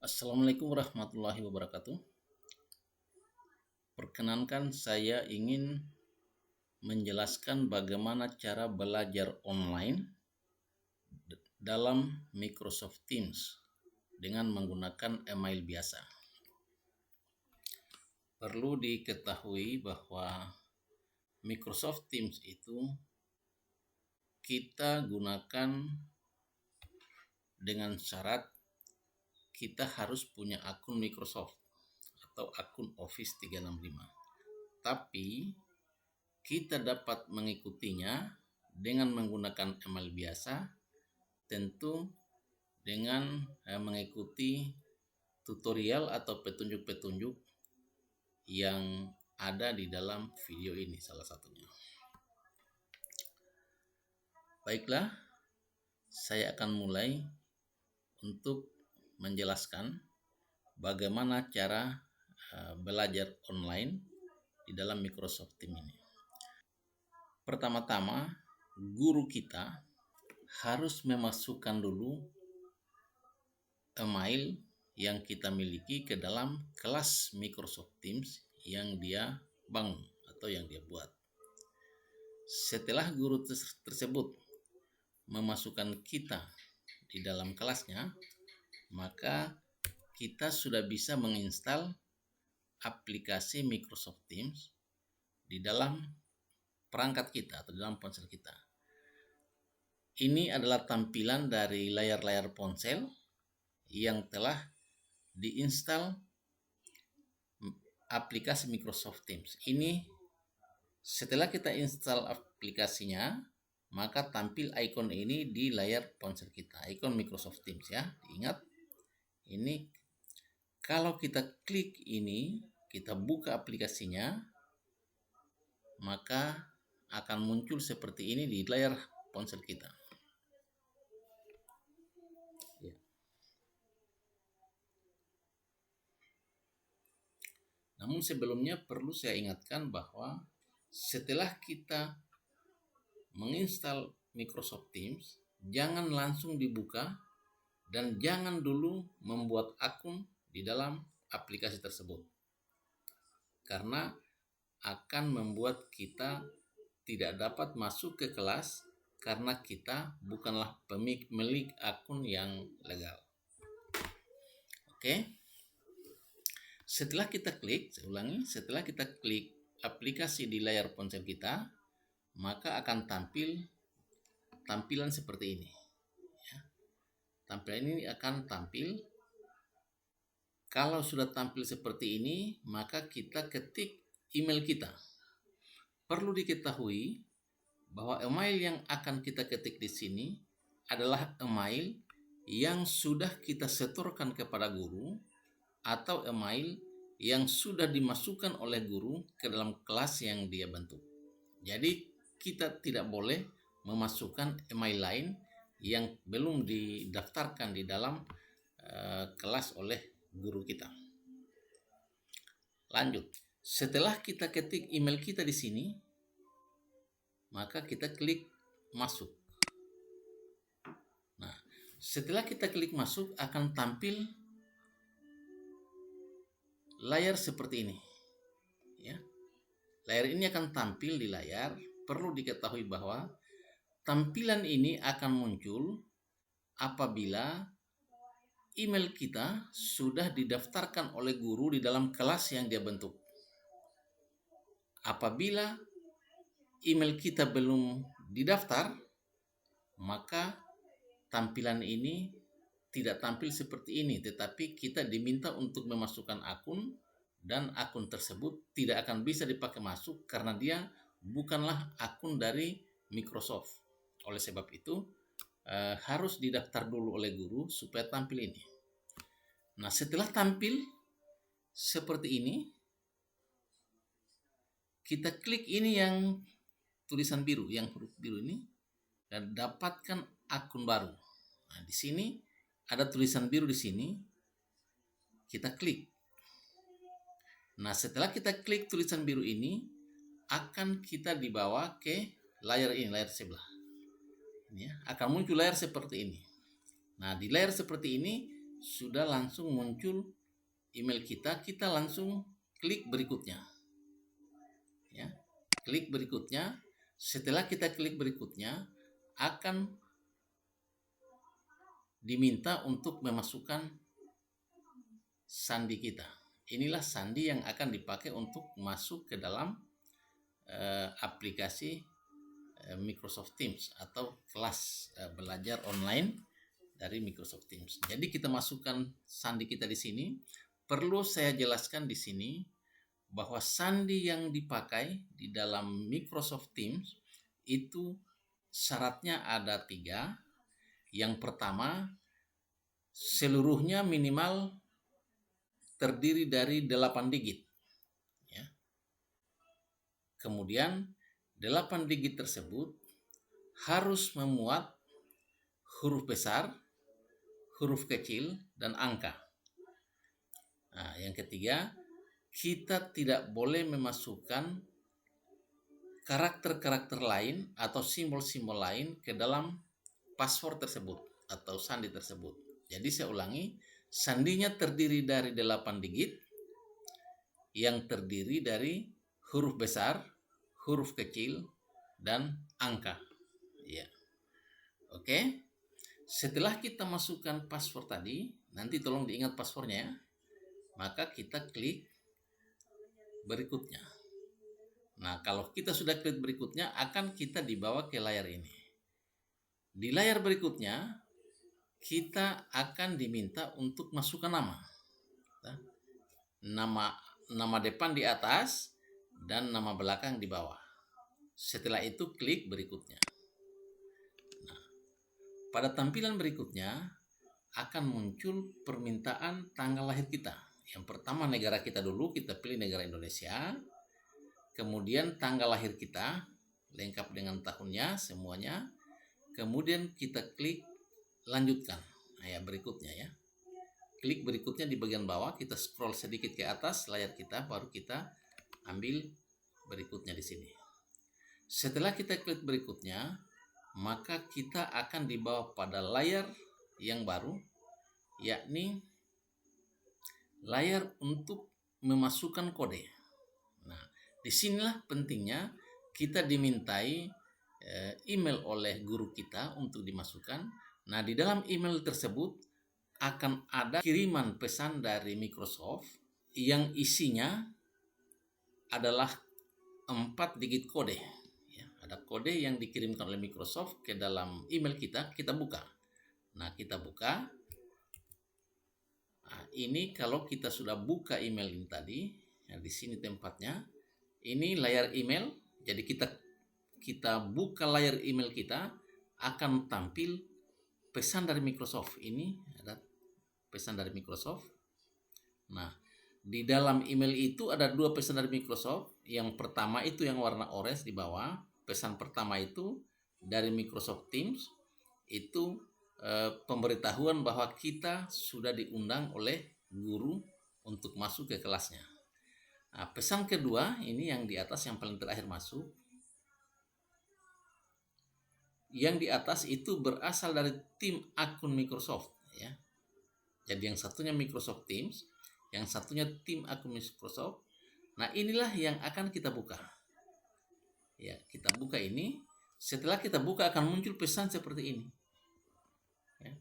Assalamualaikum warahmatullahi wabarakatuh. Perkenankan saya ingin menjelaskan bagaimana cara belajar online dalam Microsoft Teams dengan menggunakan email biasa. Perlu diketahui bahwa Microsoft Teams itu kita gunakan dengan syarat kita harus punya akun Microsoft atau akun Office 365. Tapi kita dapat mengikutinya dengan menggunakan email biasa, tentu dengan mengikuti tutorial atau petunjuk-petunjuk yang ada di dalam video ini salah satunya. Baiklah, saya akan mulai untuk menjelaskan bagaimana cara belajar online di dalam Microsoft Teams ini. Pertama-tama, guru kita harus memasukkan dulu email yang kita miliki ke dalam kelas Microsoft Teams yang dia bangun atau yang dia buat. Setelah guru tersebut memasukkan kita di dalam kelasnya, maka kita sudah bisa menginstal aplikasi Microsoft Teams di dalam perangkat kita atau dalam ponsel kita. Ini adalah tampilan dari layar-layar ponsel yang telah diinstal aplikasi Microsoft Teams. Ini setelah kita install aplikasinya, maka tampil ikon ini di layar ponsel kita, ikon Microsoft Teams ya. Ingat, ini kalau kita klik ini, kita buka aplikasinya, maka akan muncul seperti ini di layar ponsel kita. Ya. Namun sebelumnya perlu saya ingatkan bahwa setelah kita menginstal Microsoft Teams, jangan langsung dibuka dan jangan dulu membuat akun di dalam aplikasi tersebut, karena akan membuat kita tidak dapat masuk ke kelas karena kita bukanlah pemilik akun yang legal. Oke. Setelah kita klik, saya ulangi, setelah kita klik aplikasi di layar ponsel kita, maka akan tampilan seperti ini. Tampilan ini akan tampil. Kalau sudah tampil seperti ini, maka kita ketik email kita. Perlu diketahui bahwa email yang akan kita ketik di sini adalah email yang sudah kita setorkan kepada guru atau email yang sudah dimasukkan oleh guru ke dalam kelas yang dia bentuk. Jadi kita tidak boleh memasukkan email lain yang belum didaftarkan di dalam kelas oleh guru kita. Lanjut. Setelah kita ketik email kita di sini, maka kita klik masuk. Nah, setelah kita klik masuk akan tampil layar seperti ini. Ya. Layar ini akan tampil di layar. Perlu diketahui bahwa tampilan ini akan muncul apabila email kita sudah didaftarkan oleh guru di dalam kelas yang dia bentuk. Apabila email kita belum didaftar, maka tampilan ini tidak tampil seperti ini, tetapi kita diminta untuk memasukkan akun dan akun tersebut tidak akan bisa dipakai masuk karena dia bukanlah akun dari Microsoft. Oleh sebab itu harus didaftar dulu oleh guru supaya tampil ini. Nah, setelah tampil seperti ini, kita klik ini yang tulisan biru, yang huruf biru ini, dan dapatkan akun baru. Nah, di sini ada tulisan biru di sini, kita klik. Nah, setelah kita klik tulisan biru ini, akan kita dibawa ke layar ini, layar sebelah. Ini ya, akan muncul layar seperti ini. Nah, di layar seperti ini sudah langsung muncul email kita, kita langsung klik berikutnya. Ya, klik berikutnya. Setelah kita klik berikutnya, akan diminta untuk memasukkan sandi kita. Inilah sandi yang akan dipakai untuk masuk ke dalam aplikasi Microsoft Teams atau kelas belajar online dari Microsoft Teams. Jadi kita masukkan sandi kita di sini. Perlu saya jelaskan di sini bahwa sandi yang dipakai di dalam Microsoft Teams itu syaratnya ada 3. Yang pertama, seluruhnya minimal terdiri dari 8 digit. Ya. Kemudian 8 digit tersebut harus memuat huruf besar, huruf kecil, dan angka. Nah, yang ketiga, kita tidak boleh memasukkan karakter-karakter lain atau simbol-simbol lain ke dalam password tersebut atau sandi tersebut. Jadi saya ulangi, sandinya terdiri dari 8 digit yang terdiri dari huruf besar, huruf kecil, dan angka. Ya. Oke. Setelah kita masukkan password tadi, nanti tolong diingat passwordnya ya. Maka kita klik berikutnya. Nah, kalau kita sudah klik berikutnya, akan kita dibawa ke layar ini. Di layar berikutnya, kita akan diminta untuk masukkan nama. Nama depan di atas dan nama belakang di bawah. Setelah itu klik berikutnya. Nah, pada tampilan berikutnya akan muncul permintaan tanggal lahir kita. Yang pertama negara kita dulu, kita pilih negara Indonesia. Kemudian tanggal lahir kita lengkap dengan tahunnya semuanya. Kemudian kita klik lanjutkan. Nah, ya berikutnya ya. Klik berikutnya di bagian bawah, kita scroll sedikit ke atas layar kita, baru kita ambil berikutnya di sini. Setelah kita klik berikutnya, maka kita akan dibawa pada layar yang baru, yakni layar untuk memasukkan kode. Nah, disinilah pentingnya kita dimintai email oleh guru kita untuk dimasukkan. Nah, di dalam email tersebut akan ada kiriman pesan dari Microsoft yang isinya adalah 4 digit kode. Ya, ada kode yang dikirimkan oleh Microsoft ke dalam email kita, kita buka. Nah, kita buka. Nah, ini kalau kita sudah buka email ini tadi, ya, di sini tempatnya. Ini layar email. Jadi kita buka layar email kita, akan tampil pesan dari Microsoft. Ini ada pesan dari Microsoft. Nah, di dalam email itu ada 2 pesan dari Microsoft. Yang pertama itu yang warna orange di bawah. Pesan pertama itu dari Microsoft Teams. Itu pemberitahuan bahwa kita sudah diundang oleh guru untuk masuk ke kelasnya. Nah, pesan kedua ini yang di atas, yang paling terakhir masuk. Yang di atas itu berasal dari tim akun Microsoft ya. Jadi yang satunya Microsoft Teams, yang satunya tim akun Microsoft. Nah, inilah yang akan kita buka. Ya, kita buka ini. Setelah kita buka akan muncul pesan seperti ini. Ya.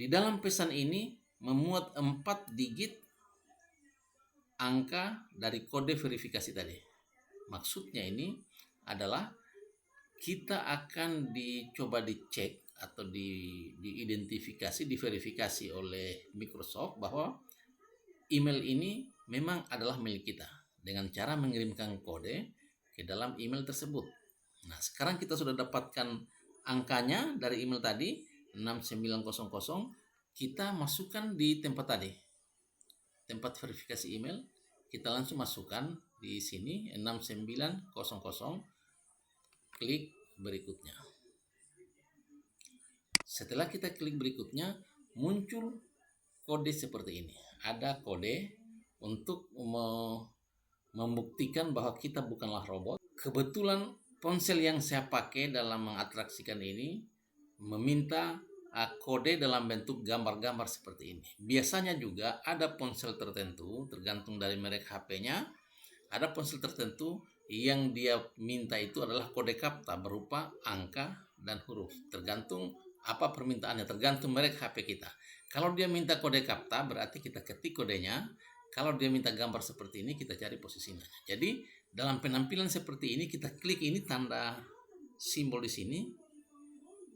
Di dalam pesan ini memuat 4 digit angka dari kode verifikasi tadi. Maksudnya ini adalah kita akan dicoba dicek atau diidentifikasi, diverifikasi oleh Microsoft bahwa email ini memang adalah milik kita dengan cara mengirimkan kode ke dalam email tersebut. Nah, sekarang kita sudah dapatkan angkanya dari email tadi 6900, kita masukkan di tempat tadi. Tempat verifikasi email, kita langsung masukkan di sini 6900. Klik berikutnya. Setelah kita klik berikutnya, muncul kode seperti ini. Ada kode untuk membuktikan bahwa kita bukanlah robot. Kebetulan ponsel yang saya pakai dalam mengatraksikan ini meminta kode dalam bentuk gambar-gambar seperti ini. Biasanya juga ada ponsel tertentu, tergantung dari merek HP-nya, ada ponsel tertentu yang dia minta itu adalah kode kapta berupa angka dan huruf. Tergantung apa permintaannya, tergantung merek HP kita. Kalau dia minta kode kapta, berarti kita ketik kodenya. Kalau dia minta gambar seperti ini, kita cari posisinya. Jadi dalam penampilan seperti ini, kita klik ini tanda simbol di sini,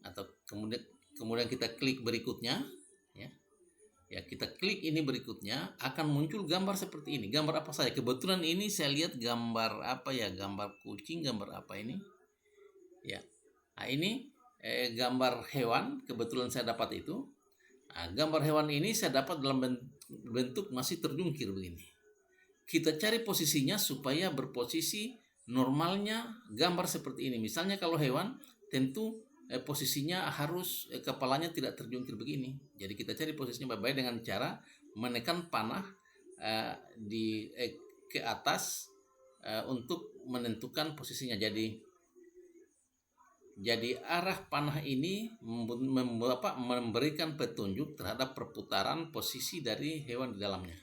atau kemudian kita klik berikutnya, ya kita klik ini berikutnya, akan muncul gambar seperti ini. Gambar apa saja? Kebetulan ini saya lihat gambar apa ya? Gambar kucing, gambar apa ini? Ya, nah ini gambar hewan. Kebetulan saya dapat itu. Nah, gambar hewan ini saya dapat dalam bentuk masih terjungkir begini. Kita cari posisinya supaya berposisi normalnya gambar seperti ini. Misalnya kalau hewan, tentu posisinya harus kepalanya tidak terjungkir begini. Jadi kita cari posisinya baik-baik dengan cara menekan panah ke atas untuk menentukan posisinya. Jadi arah panah ini memberikan petunjuk terhadap perputaran posisi dari hewan di dalamnya.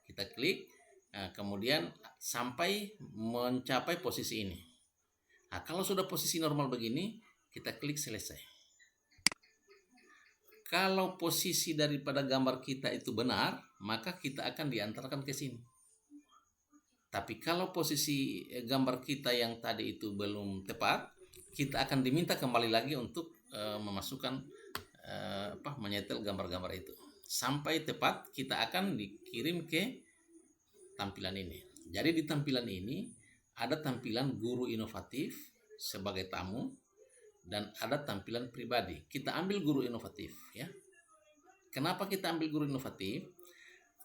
Kita klik, kemudian sampai mencapai posisi ini. Nah, kalau sudah posisi normal begini, kita klik selesai. Kalau posisi daripada gambar kita itu benar, maka kita akan diantarkan ke sini. Tapi kalau posisi gambar kita yang tadi itu belum tepat, kita akan diminta kembali lagi untuk memasukkan menyetel gambar-gambar itu. Sampai tepat, kita akan dikirim ke tampilan ini. Jadi di tampilan ini ada tampilan guru inovatif sebagai tamu, dan ada tampilan pribadi. Kita ambil guru inovatif, ya. Kenapa kita ambil guru inovatif?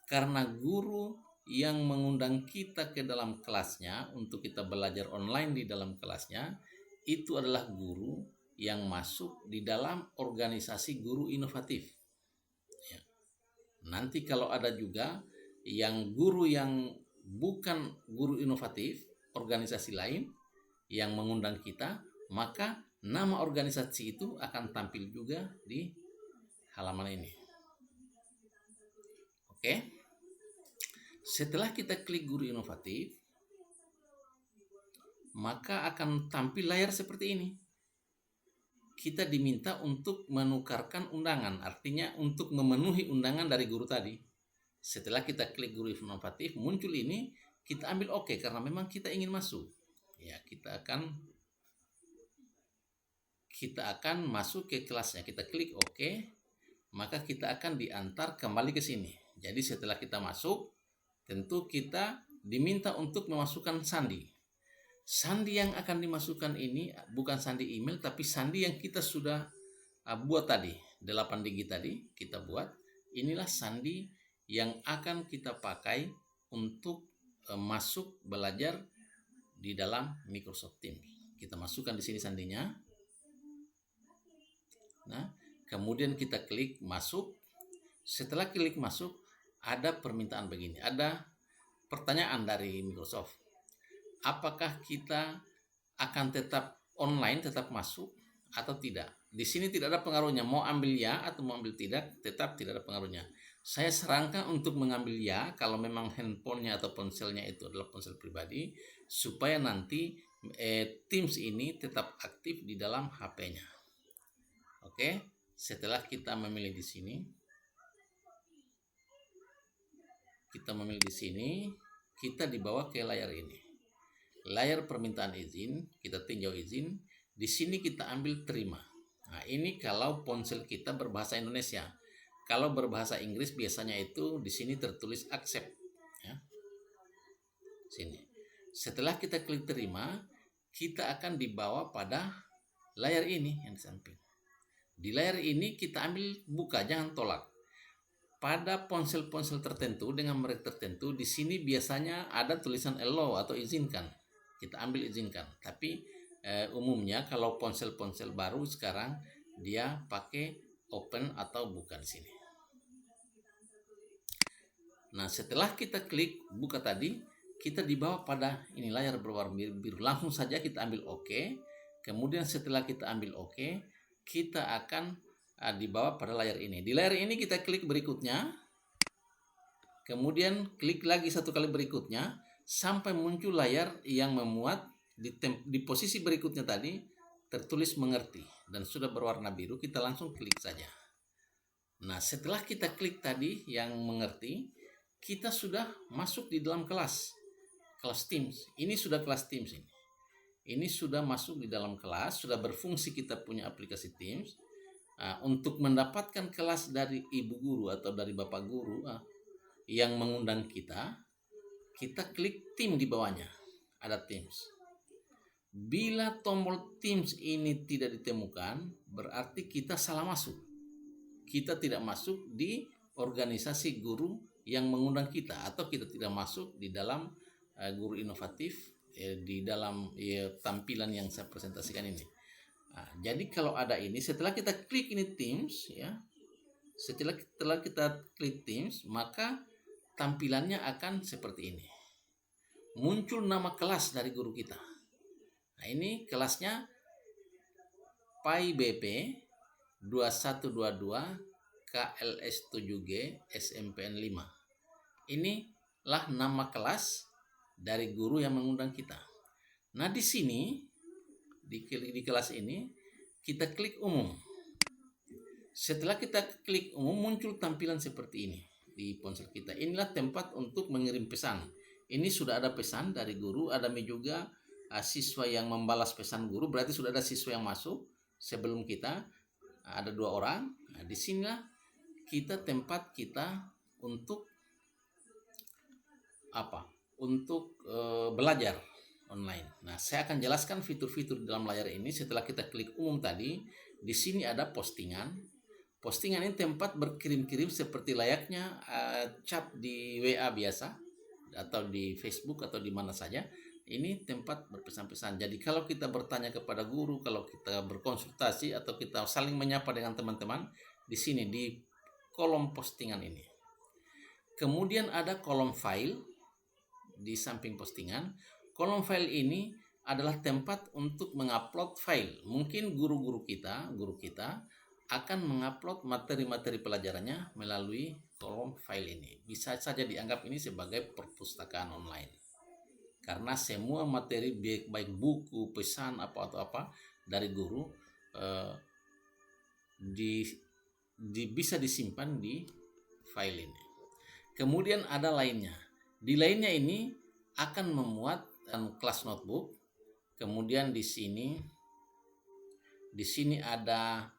Karena guru yang mengundang kita ke dalam kelasnya untuk kita belajar online di dalam kelasnya itu adalah guru yang masuk di dalam organisasi guru inovatif. Ya. Nanti kalau ada juga yang guru yang bukan guru inovatif, organisasi lain yang mengundang kita, maka nama organisasi itu akan tampil juga di halaman ini. Oke. Setelah kita klik guru inovatif, maka akan tampil layar seperti ini. Kita diminta untuk menukarkan undangan, artinya untuk memenuhi undangan dari guru tadi. Setelah kita klik guru inovatif, muncul ini, kita ambil oke karena memang kita ingin masuk. Ya, kita akan masuk ke kelasnya. Kita klik oke, maka kita akan diantar kembali ke sini. Jadi setelah kita masuk, tentu kita diminta untuk memasukkan sandi. Sandi yang akan dimasukkan ini bukan sandi email, tapi sandi yang kita sudah buat tadi, 8 digit tadi kita buat. Inilah sandi yang akan kita pakai untuk masuk belajar di dalam Microsoft Teams. Kita masukkan di sini sandinya. Nah, kemudian kita klik masuk. Setelah klik masuk, ada permintaan begini. Ada pertanyaan dari Microsoft. Apakah kita akan tetap online, tetap masuk atau tidak? Di sini tidak ada pengaruhnya. Mau ambil ya atau mau ambil tidak, tetap tidak ada pengaruhnya. Saya sarankan untuk mengambil ya kalau memang handphonenya atau ponselnya itu adalah ponsel pribadi, supaya nanti Teams ini tetap aktif di dalam HP-nya. Oke, setelah kita memilih di sini, kita dibawa ke layar ini. Layar permintaan izin, kita tinjau izin. Di sini kita ambil terima. Nah, ini kalau ponsel kita berbahasa Indonesia. Kalau berbahasa Inggris biasanya itu di sini tertulis accept. Ya. Sini. Setelah kita klik terima, kita akan dibawa pada layar ini yang di samping. Di layar ini kita ambil buka, jangan tolak. Pada ponsel-ponsel tertentu dengan merek tertentu, di sini biasanya ada tulisan allow atau izinkan. Kita ambil izinkan. Tapi umumnya kalau ponsel-ponsel baru sekarang dia pakai open atau buka di sini. Nah, setelah kita klik buka tadi, kita dibawa pada ini layar berwarna biru. Langsung saja kita ambil oke. Kemudian setelah kita ambil oke, kita akan dibawa pada layar ini. Di layar ini kita klik berikutnya, kemudian klik lagi satu kali berikutnya sampai muncul layar yang memuat di posisi berikutnya tadi tertulis mengerti dan sudah berwarna biru. Kita langsung klik saja. Nah, setelah kita klik tadi yang mengerti, kita sudah masuk di dalam kelas Teams. Ini sudah kelas Teams ini. Ini sudah masuk di dalam kelas, sudah berfungsi kita punya aplikasi Teams. Untuk mendapatkan kelas dari ibu guru atau dari bapak guru yang mengundang kita klik tim di bawahnya, ada Teams. Bila tombol Teams ini tidak ditemukan, berarti kita salah masuk. Kita tidak masuk di organisasi guru yang mengundang kita, atau kita tidak masuk di dalam guru inovatif di dalam tampilan yang saya presentasikan ini. Jadi kalau ada ini, setelah kita klik ini Teams ya, setelah kita klik Teams, maka tampilannya akan seperti ini. Muncul nama kelas dari guru kita. Nah, ini kelasnya PAI-BP 2122 KLS 7G SMPN 5. Inilah nama kelas dari guru yang mengundang kita. Nah, di sini di kelas ini kita klik umum. Setelah kita klik umum, muncul tampilan seperti ini di ponsel kita. Inilah tempat untuk mengirim pesan. Ini sudah ada pesan dari guru, ada juga siswa yang membalas pesan guru, berarti sudah ada siswa yang masuk sebelum kita, ada 2 orang. Nah, di sinilah tempat kita untuk belajar online. Nah, saya akan jelaskan fitur-fitur di dalam layar ini. Setelah kita klik umum tadi, di sini ada postingan. Postingan ini tempat berkirim-kirim seperti layaknya chat di WA biasa atau di Facebook atau di mana saja. Ini tempat berpesan-pesan. Jadi kalau kita bertanya kepada guru, kalau kita berkonsultasi atau kita saling menyapa dengan teman-teman, di sini di kolom postingan ini. Kemudian ada kolom file di samping postingan. Kolom file ini adalah tempat untuk mengupload file. Mungkin guru kita akan mengupload materi-materi pelajarannya melalui kolom file ini. Bisa saja dianggap ini sebagai perpustakaan online. Karena semua materi baik buku, pesan atau apa dari guru bisa disimpan di file ini. Kemudian ada lainnya. Di lainnya ini akan memuat kelas notebook. Kemudian di sini ada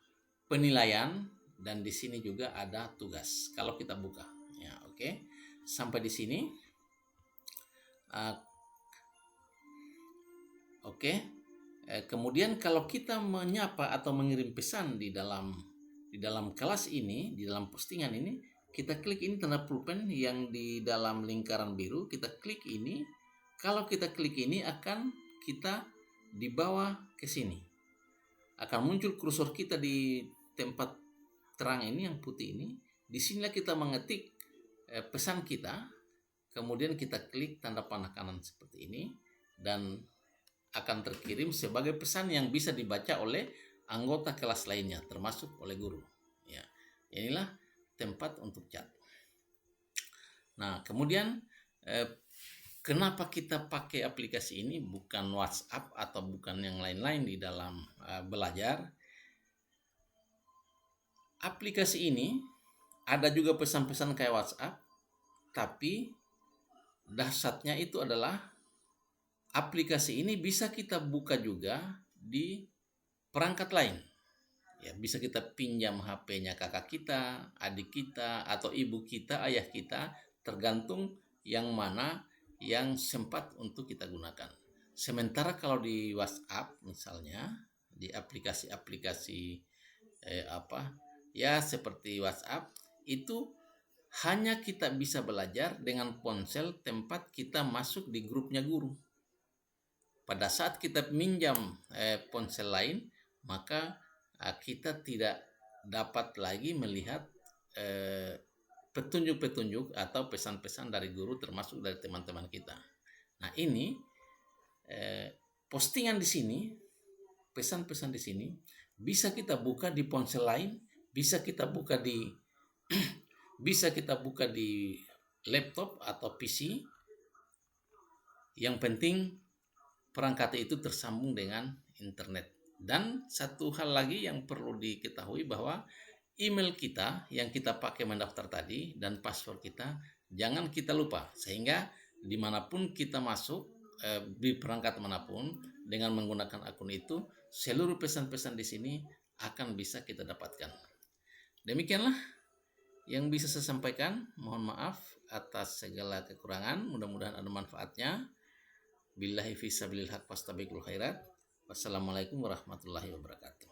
penilaian dan di sini juga ada tugas. Kalau kita buka, ya oke. Sampai di sini, oke. Kemudian kalau kita menyapa atau mengirim pesan di dalam kelas ini, di dalam postingan ini, kita klik ini tanda pulpen yang di dalam lingkaran biru, kita klik ini. Kalau kita klik ini akan kita dibawa ke sini. Akan muncul kursor kita di tempat terang ini yang putih ini. Di sinilah kita mengetik pesan kita. Kemudian kita klik tanda panah kanan seperti ini dan akan terkirim sebagai pesan yang bisa dibaca oleh anggota kelas lainnya, termasuk oleh guru. Ya, inilah tempat untuk chat. Nah, kemudian kenapa kita pakai aplikasi ini, bukan WhatsApp atau bukan yang lain-lain di dalam belajar? Aplikasi ini ada juga pesan-pesan kayak WhatsApp, tapi dahsyatnya itu adalah aplikasi ini bisa kita buka juga di perangkat lain. Ya, bisa kita pinjam HP-nya kakak kita, adik kita, atau ibu kita, ayah kita, tergantung yang mana yang sempat untuk kita gunakan. Sementara kalau di WhatsApp misalnya, di aplikasi-aplikasi seperti WhatsApp, itu hanya kita bisa belajar dengan ponsel tempat kita masuk di grupnya guru. Pada saat kita minjam ponsel lain, maka kita tidak dapat lagi melihat petunjuk-petunjuk atau pesan-pesan dari guru, termasuk dari teman-teman kita. Nah, ini postingan di sini, pesan-pesan di sini bisa kita buka di ponsel lain, bisa kita buka di bisa kita buka di laptop atau PC. Yang penting perangkat itu tersambung dengan internet. Dan satu hal lagi yang perlu diketahui bahwa email kita yang kita pakai mendaftar tadi dan password kita jangan kita lupa, sehingga dimanapun kita masuk di perangkat manapun dengan menggunakan akun itu, seluruh pesan-pesan di sini akan bisa kita dapatkan. Demikianlah yang bisa saya sampaikan. Mohon maaf atas segala kekurangan, mudah-mudahan ada manfaatnya. Billahi fisabilil haq fastabiqul khairat. Wassalamualaikum warahmatullahi wabarakatuh.